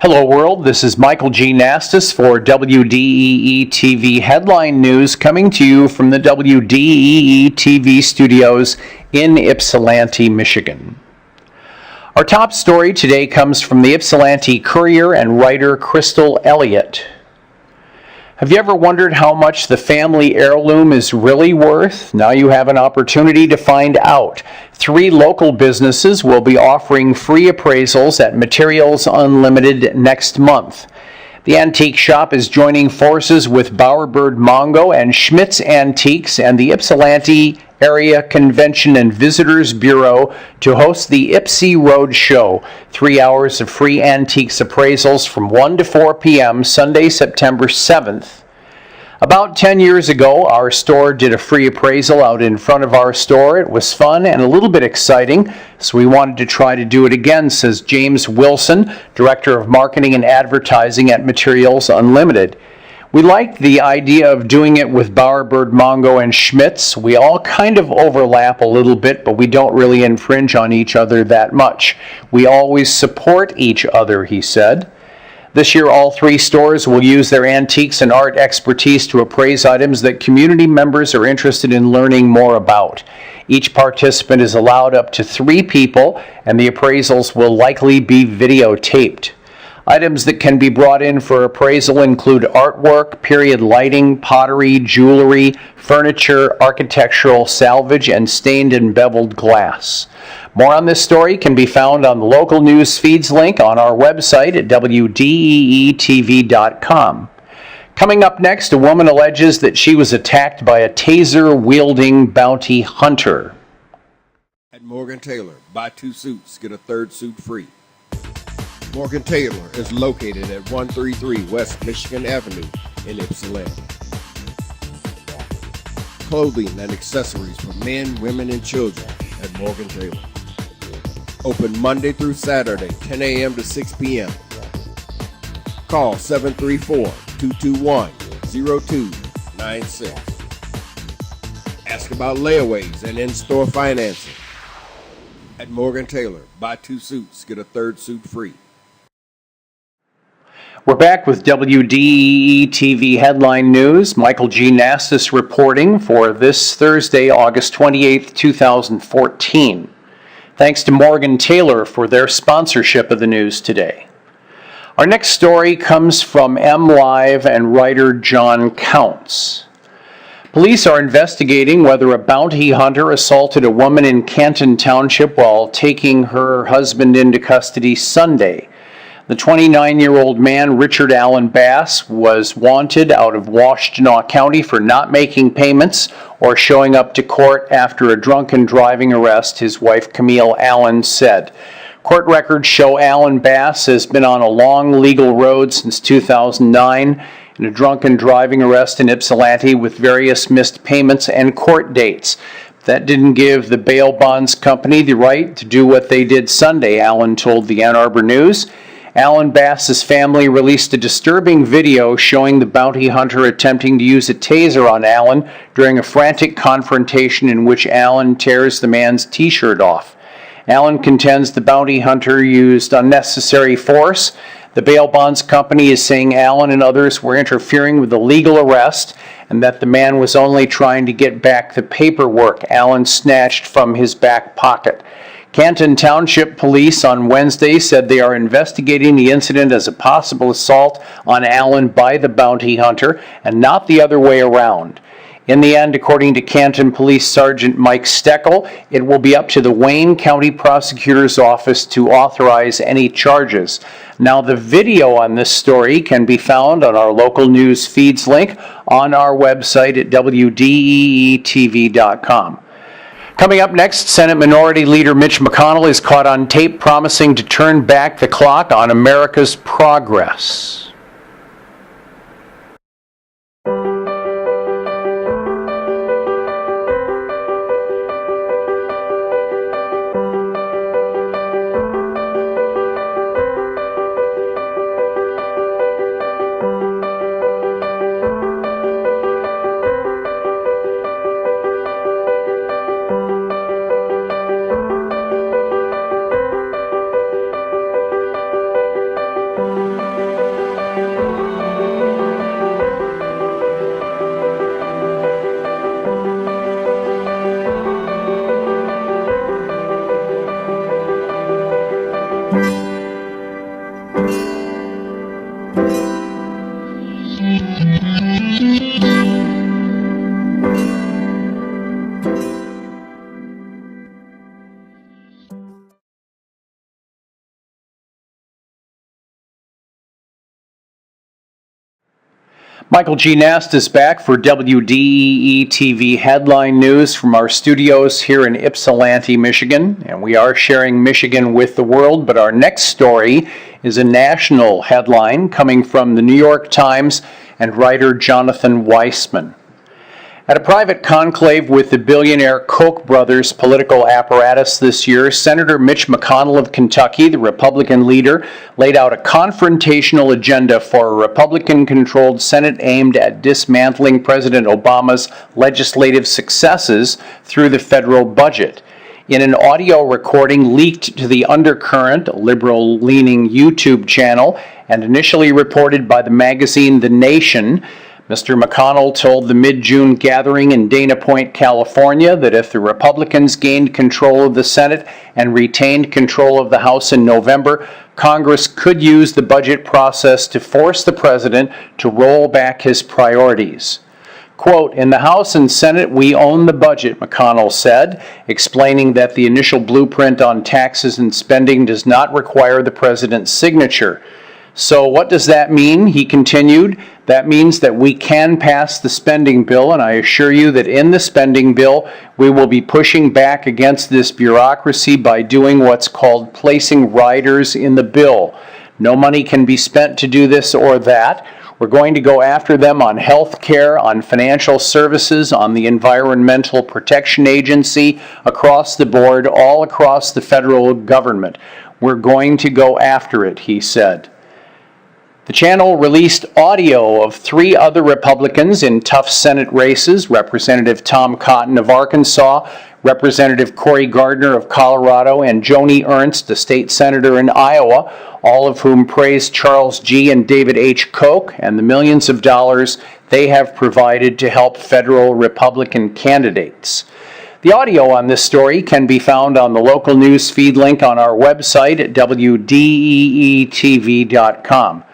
Hello world, this is Michael G. Nastos for WDEE-TV Headline News coming to you from the WDEE-TV studios in Ypsilanti, Michigan. Our top story today comes from the Ypsilanti Courier and writer Crystal Elliott. Have you ever wondered how much the family heirloom is really worth? Now you have an opportunity to find out. 3 local businesses will be offering free appraisals at Materials Unlimited next month. The antique shop is joining forces with Bowerbird Mongo and Schmidt's Antiques and the Ypsilanti Area Convention and Visitors Bureau to host the Ypsi Road Show. 3 hours of free antiques appraisals from 1 to 4 p.m. Sunday, September 7th. About 10 years ago, our store did a free appraisal out in front of our store. It was fun and a little bit exciting, so we wanted to try to do it again, says James Wilson, Director of Marketing and Advertising at Materials Unlimited. We liked the idea of doing it with Bowerbird Mongo and Schmidt's. We all kind of overlap a little bit, but we don't really infringe on each other that much. We always support each other, he said. This year, all 3 stores will use their antiques and art expertise to appraise items that community members are interested in learning more about. Each participant is allowed up to 3 people, and the appraisals will likely be videotaped. Items that can be brought in for appraisal include artwork, period lighting, pottery, jewelry, furniture, architectural salvage, and stained and beveled glass. More on this story can be found on the local news feeds link on our website at WDEE-TV.com. Coming up next, a woman alleges that she was attacked by a taser-wielding bounty hunter. At Morgan Taylor, buy 2 suits, get a 3rd suit free. Morgan Taylor is located at 133 West Michigan Avenue in Ypsilanti. Clothing and accessories for men, women, and children at Morgan Taylor. Open Monday through Saturday, 10 a.m. to 6 p.m. Call 734-221-0296. Ask about layaways and in-store financing. At Morgan Taylor, buy 2 suits, get a 3rd suit free. We're back with WDEE-TV Headline News. Michael G. Nastos reporting for this Thursday, August 28, 2014. Thanks to Morgan Taylor for their sponsorship of the news today. Our next story comes from MLive and writer John Counts. Police are investigating whether a bounty hunter assaulted a woman in Canton Township while taking her husband into custody Sunday. The 29-year-old man, Richard Allen Bass, was wanted out of Washtenaw County for not making payments or showing up to court after a drunken driving arrest, his wife Camille Allen said. Court records show Allen Bass has been on a long legal road since 2009 in a drunken driving arrest in Ypsilanti with various missed payments and court dates. That didn't give the bail bonds company the right to do what they did Sunday, Allen told the Ann Arbor News. Allen Bass's family released a disturbing video showing the bounty hunter attempting to use a taser on Allen during a frantic confrontation in which Allen tears the man's t-shirt off. Allen contends the bounty hunter used unnecessary force. The bail bonds company is saying Allen and others were interfering with the legal arrest and that the man was only trying to get back the paperwork Allen snatched from his back pocket. Canton Township Police on Wednesday said they are investigating the incident as a possible assault on Allen by the bounty hunter and not the other way around. In the end, according to Canton Police Sergeant Mike Steckel, it will be up to the Wayne County Prosecutor's Office to authorize any charges. Now, the video on this story can be found on our local news feeds link on our website at WDEE-TV.com. Coming up next, Senate Minority Leader Mitch McConnell is caught on tape promising to turn back the clock on America's progress. Michael G. Nastos back for WDEE-TV headline news from our studios here in Ypsilanti, Michigan. And we are sharing Michigan with the world, but our next story is a national headline coming from the New York Times and writer Jonathan Weissman. At a private conclave with the billionaire Koch brothers political apparatus this year, Senator Mitch McConnell of Kentucky, the Republican leader, laid out a confrontational agenda for a Republican-controlled Senate aimed at dismantling President Obama's legislative successes through the federal budget. In an audio recording leaked to the Undercurrent, a liberal-leaning YouTube channel, and initially reported by the magazine The Nation, Mr. McConnell told the mid-June gathering in Dana Point, California, that if the Republicans gained control of the Senate and retained control of the House in November, Congress could use the budget process to force the president to roll back his priorities. Quote, "In the House and Senate, we own the budget," McConnell said, explaining that the initial blueprint on taxes and spending does not require the president's signature. So what does that mean? He continued. That means that we can pass the spending bill, and I assure you that in the spending bill, we will be pushing back against this bureaucracy by doing what's called placing riders in the bill. No money can be spent to do this or that. We're going to go after them on health care, on financial services, on the Environmental Protection Agency, across the board, all across the federal government. We're going to go after it, he said. The channel released audio of three other Republicans in tough Senate races, Representative Tom Cotton of Arkansas, Representative Cory Gardner of Colorado, and Joni Ernst, a state senator in Iowa, all of whom praised Charles G. and David H. Koch and the millions of dollars they have provided to help federal Republican candidates. The audio on this story can be found on the local news feed link on our website at WDEE-TV.com.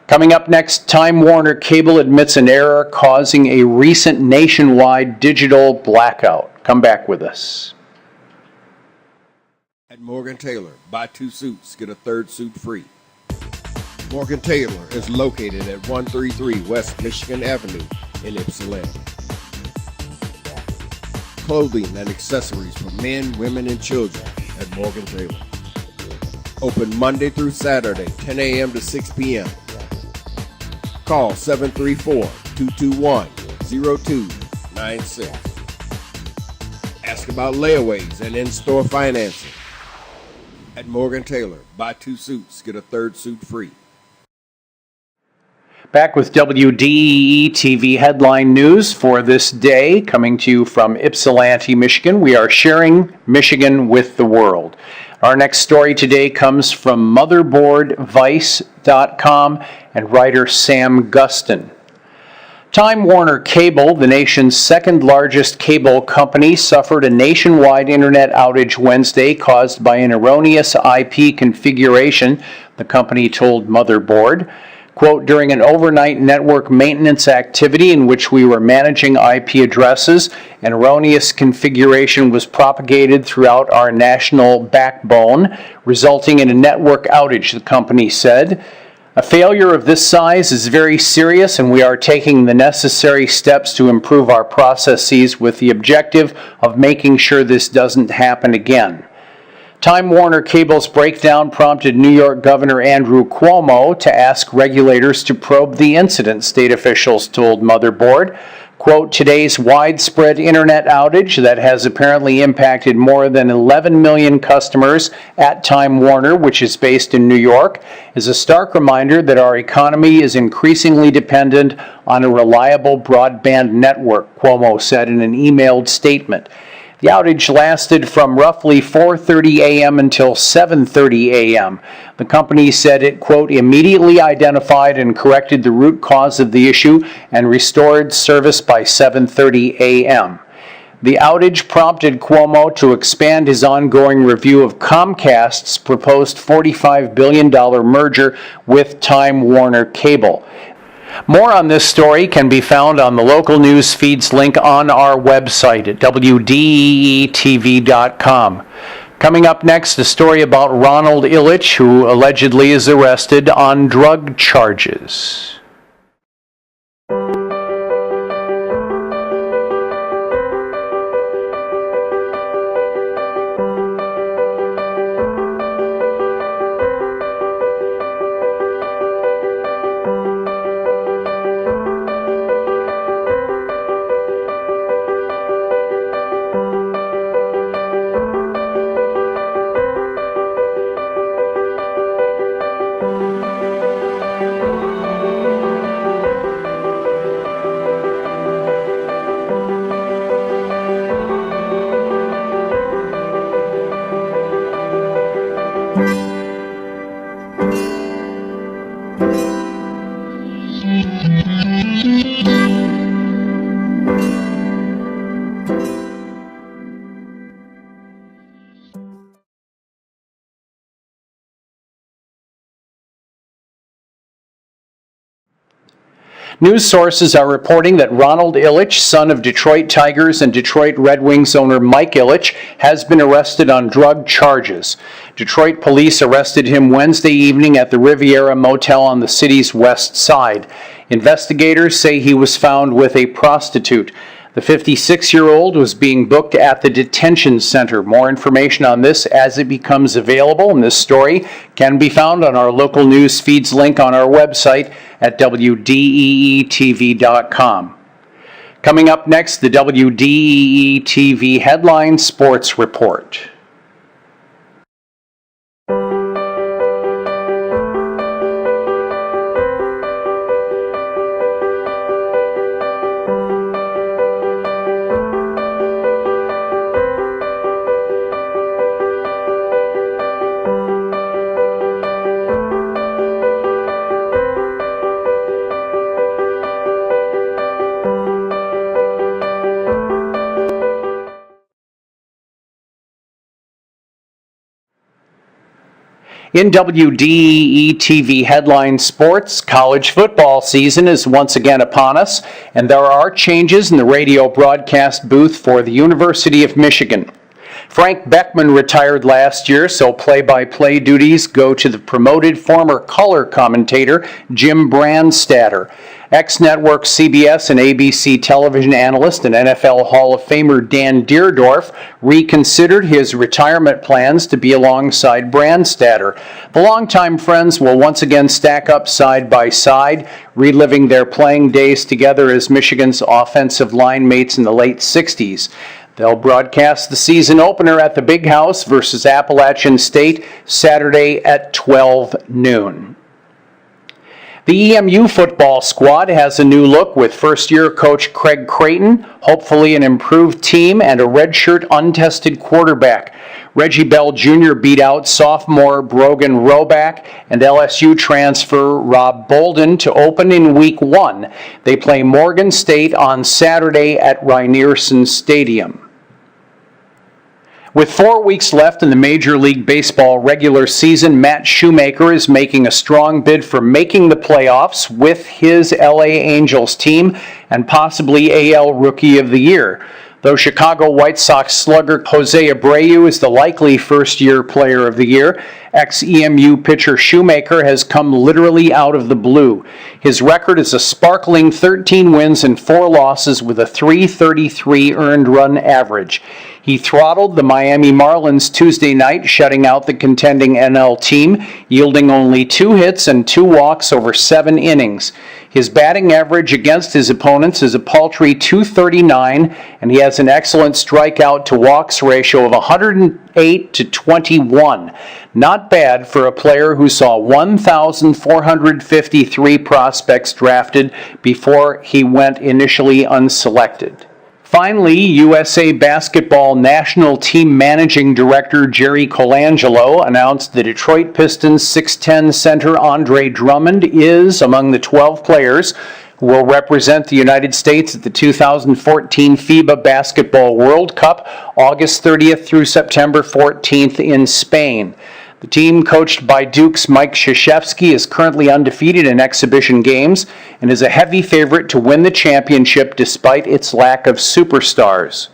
Coming up next, Time Warner Cable admits an error causing a recent nationwide digital blackout. Come back with us. At Morgan Taylor, buy 2 suits, get a 3rd suit free. Morgan Taylor is located at 133 West Michigan Avenue in Ypsilanti. Clothing and accessories for men, women, and children at Morgan Taylor. Open Monday through Saturday, 10 a.m. to 6 p.m. Call 734-221-0296. Ask about layaways and in-store financing. At Morgan Taylor, buy 2 suits, get a 3rd suit free. Back with WDEE-TV headline news for this day, coming to you from Ypsilanti, Michigan. We are sharing Michigan with the world. Our next story today comes from motherboardvice.com and writer Sam Gustin. Time Warner Cable, the nation's second largest cable company, suffered a nationwide internet outage Wednesday caused by an erroneous IP configuration, the company told Motherboard. Quote, "During an overnight network maintenance activity in which we were managing IP addresses, an erroneous configuration was propagated throughout our national backbone, resulting in a network outage," the company said. "A failure of this size is very serious, and we are taking the necessary steps to improve our processes with the objective of making sure this doesn't happen again." Time Warner Cable's breakdown prompted New York Governor Andrew Cuomo to ask regulators to probe the incident, state officials told Motherboard. Quote, "Today's widespread internet outage that has apparently impacted more than 11 million customers at Time Warner, which is based in New York, is a stark reminder that our economy is increasingly dependent on a reliable broadband network," Cuomo said in an emailed statement. The outage lasted from roughly 4:30 a.m. until 7:30 a.m. The company said it, quote, "immediately identified and corrected the root cause of the issue and restored service by 7:30 a.m. The outage prompted Cuomo to expand his ongoing review of Comcast's proposed $45 billion merger with Time Warner Cable. More on this story can be found on the local news feeds link on our website at WDEE-TV.com. Coming up next, a story about Ronald Illich, who allegedly is arrested on drug charges. News sources are reporting that Ronald Ilitch, son of Detroit Tigers and Detroit Red Wings owner Mike Ilitch, has been arrested on drug charges. Detroit police arrested him Wednesday evening at the Riviera Motel on the city's west side. Investigators say he was found with a prostitute. The 56-year-old was being booked at the detention center. More information on this as it becomes available, and this story can be found on our local news feeds link on our website at WDEE-TV.com. Coming up next, the WDEE-TV Headline Sports Report. In WDEE-TV Headline Sports, college football season is once again upon us, and there are changes in the radio broadcast booth for the University of Michigan. Frank Beckman retired last year, so play-by-play duties go to the promoted former color commentator Jim Brandstatter. Ex-network CBS and ABC television analyst and NFL Hall of Famer Dan Deerdorf reconsidered his retirement plans to be alongside Brandstatter. The longtime friends will once again stack up side by side, reliving their playing days together as Michigan's offensive line mates in the late 60s. They'll broadcast the season opener at the Big House versus Appalachian State Saturday at 12 noon. The EMU football squad has a new look with first-year coach Craig Creighton, hopefully an improved team, and a redshirt untested quarterback. Reggie Bell Jr. beat out sophomore Brogan Roback and LSU transfer Rob Bolden to open in Week 1. They play Morgan State on Saturday at Rynearson Stadium. With 4 weeks left in the Major League Baseball regular season, Matt Shoemaker is making a strong bid for making the playoffs with his LA Angels team and possibly AL Rookie of the Year. Though Chicago White Sox slugger Jose Abreu is the likely first-year player of the year, ex-EMU pitcher Shoemaker has come literally out of the blue. His record is a sparkling 13 wins and 4 losses with a .333 earned run average. He throttled the Miami Marlins Tuesday night, shutting out the contending NL team, yielding only 2 hits and 2 walks over 7 innings. His batting average against his opponents is a paltry .239, and he has an excellent strikeout to walks ratio of 108 to 21. Not bad for a player who saw 1,453 prospects drafted before he went initially unselected. Finally, USA Basketball National Team Managing Director Jerry Colangelo announced the Detroit Pistons 6'10 center Andre Drummond is among the 12 players who will represent the United States at the 2014 FIBA Basketball World Cup, August 30th through September 14th in Spain. The team, coached by Duke's Mike Krzyzewski, is currently undefeated in exhibition games and is a heavy favorite to win the championship despite its lack of superstars.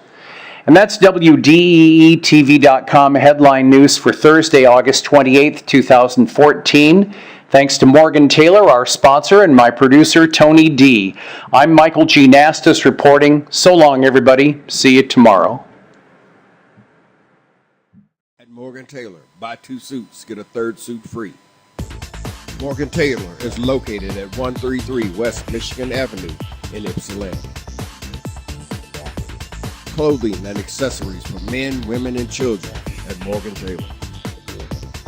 And that's WDEE-TV.com headline news for Thursday, August 28, 2014. Thanks to Morgan Taylor, our sponsor, and my producer, Tony D. I'm Michael G. Nastos reporting. So long, everybody. See you tomorrow. Morgan Taylor, buy 2 suits, get a 3rd suit free. Morgan Taylor is located at 133 West Michigan Avenue in Ypsilanti. Clothing and accessories for men, women, and children at Morgan Taylor.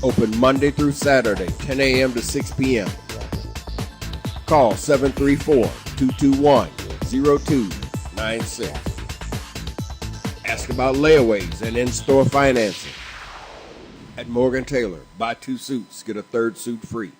Open Monday through Saturday, 10 a.m. to 6 p.m. Call 734-221-0296. Ask about layaways and in-store financing. At Morgan Taylor, buy 2 suits, get a 3rd suit free.